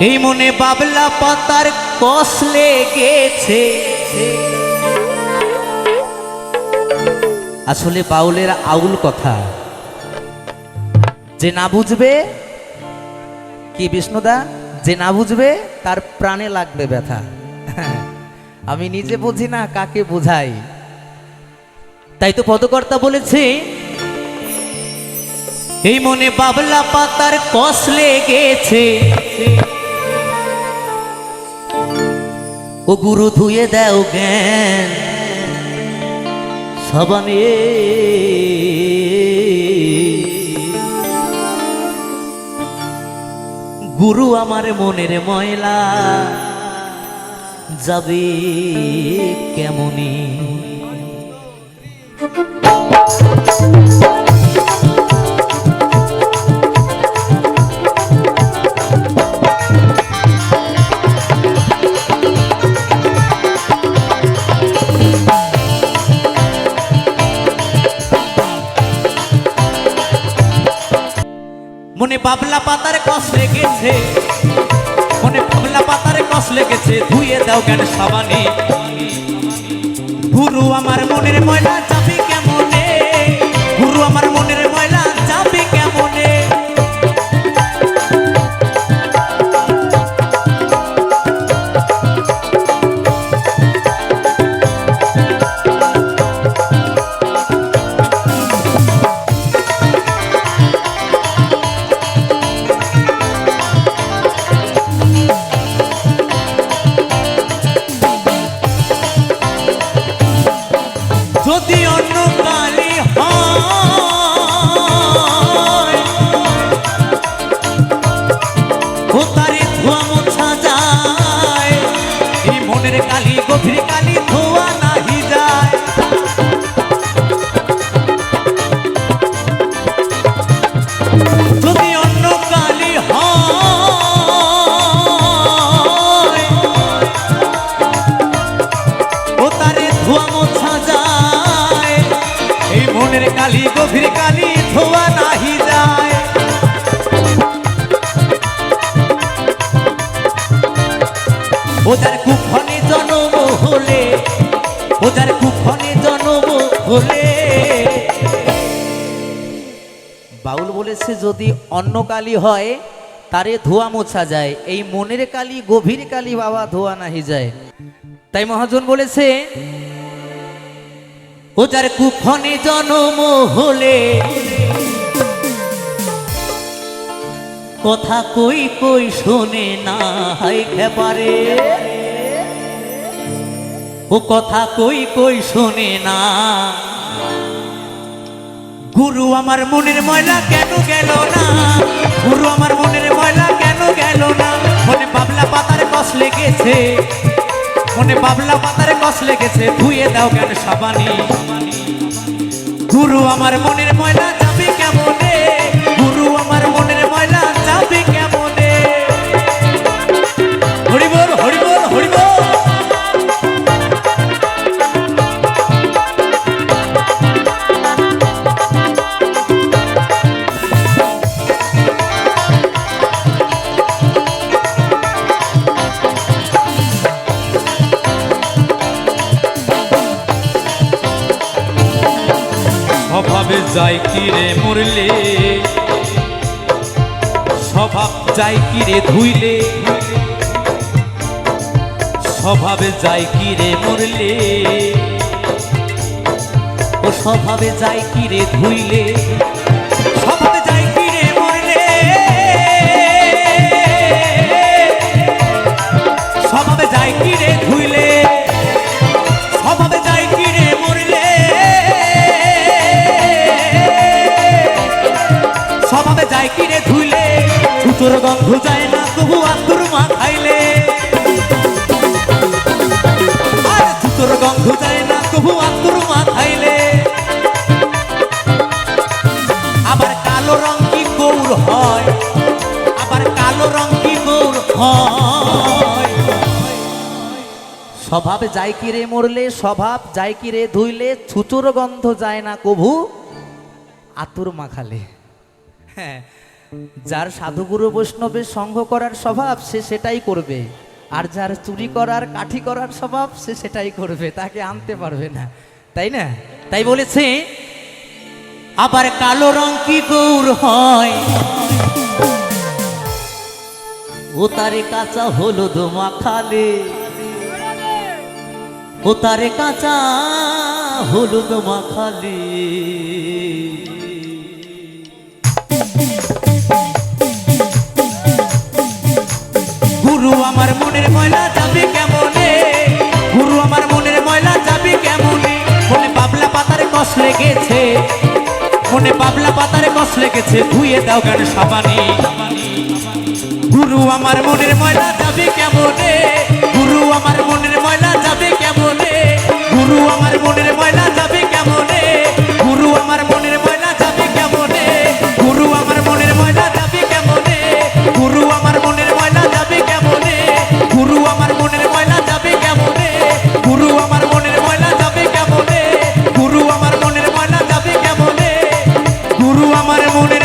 এই মনে বাবলা পাতার কষ লেগেছে। আসলে বাউলের আউল কথা, যে না বুঝবে কি বিষ্ণুদা, যে না বুঝবে তার প্রাণে লাগবে ব্যথা। আমি নিজে বুঝি না, কাকে বুঝাই? তাই তো পদকর্তা বলেছে, এই মনে বাবলা পাতার কষ লেগেছে, ও গুরু ধুয়ে দাও জ্ঞান সাবানে। গুরু আমার মনের ময়লা যাবে কেমনে। মনে বাবলা পাতার কষ লেগেছে, মনে বাবলা পাতার কষ লেগেছে, ধুয়ে দাও জ্ঞান সাবানে। গুরু আমার মনের ময়লা যাবে কেমনে, গুরু আমার মনের ময়লা যাবে কেমনে। যদি অন্য কালি হয়, ও তারে ধোয়া মোছা যায়, এই মনের কালি গভীর কালি ধোয়া নাহি যায়। যদি অন্য কালি হয়, ও তারে ধোয়া মোছা যায়, এই মনের কালি গভীর কালি ধোয়া নাহি যায়। ও যার কুক্ষণে জন্ম হলে, ও যার কুক্ষণে জন্ম হলে, বাউল বলেছে যদি অন্য কালি হয় তারে ধোয়া মোছা যায়, এই মনের কালি গভীর কালি বাবা ধোয়া নাহি যায়। তাই মহাজন বলেছে, ও যার কুক্ষণে জন্ম হলে, কথা কই কই শোনে না হাই খেপারে, ও কথা কই কই শোনে না। গুরু আমার মনের ময়লা কেন গেল না, গুরু আমার মনের ময়লা কেন গেল না। মনে বাবলা পাতার কষ লেগেছে, মনে বাবলা পাতার কষ লেগেছে, ধুয়ে দাও জ্ঞান সাবানে। গুরু আমার মনের ময়লা যাবে কেমনে, গুরু আমার মনের ময়লা যাবে কেমনে। হরিবল হরিবল হরিবল। স্বভাবে যাই কিরে মরলে, স্বভাব যাই কিরে ধুইলে, স্বভাবে যাই কিরে মরলে, ও স্বভাবে যাই কিরে ধুইলে, স্বভাবে যাই কিরে মরলে, স্বভাবে যাই কিরে ধুইলে, স্বভাবে যাই কিরে মরলে, স্বভাবে যায় কিরে ধুইলে, ছুতোর গন্ধ যায় না তবু আতুর মা খাইলে, আর ছুতোর গন্ধ যায় না তবু আতুর মা খাইলে। আবার কালো রং কি গৌর হয়, আবার কালো রং কি গৌর হয়। স্বভাবে যায় কিরে মরলে, স্বভাব যায় কিরে ধুইলে, ছুতোর গন্ধ যায় না কভু আতুর মাখালে। হ্যাঁ, যার সাধুগুরু বৈষ্ণবের সঙ্গ করার স্বভাব সে সেটাই করবে, আর যার চুরি করার কাঠি করার স্বভাব সে সেটাই করবে, তাকে আনতে পারবে না, তাই না? তাই বলেছে আবার কালো রং কি গৌর হয়, ও তারে কাঁচা হলুদ মাখালে, ও তারে কাঁচা হলুদ মাখালে। গুরু আমার মনের ময়লা যাবে কেমনে, গুরু আমার মনের ময়লা যাবে কেমনে, মনে বাবলা পাতার কষ লেগেছে, মনে বাবলা পাতার কষ লেগেছে, ধুয়ে দাও গান সাবানি। গুরু আমার মনের ময়লা যাবে কেমনে, গুরু আমার মনের ময়লা যাবে কেমনে, গুরু আমার মনের ময়লা যাবে কেমনে, গুরু আমার মনের ময়লা যাবে কেমনে, গুরু আমার মনের ময়লা যাবে কেমনে, গুরু আমার মনের ময়লা যাবে কেমনে, গুরু আমার মনের ময়লা যাবে কেমনে, গুরু আমার মনের ময়লা যাবে কেমনে, গুরু আমার মনের ময়লা যাবে কেমনে, গুরু আমার মনের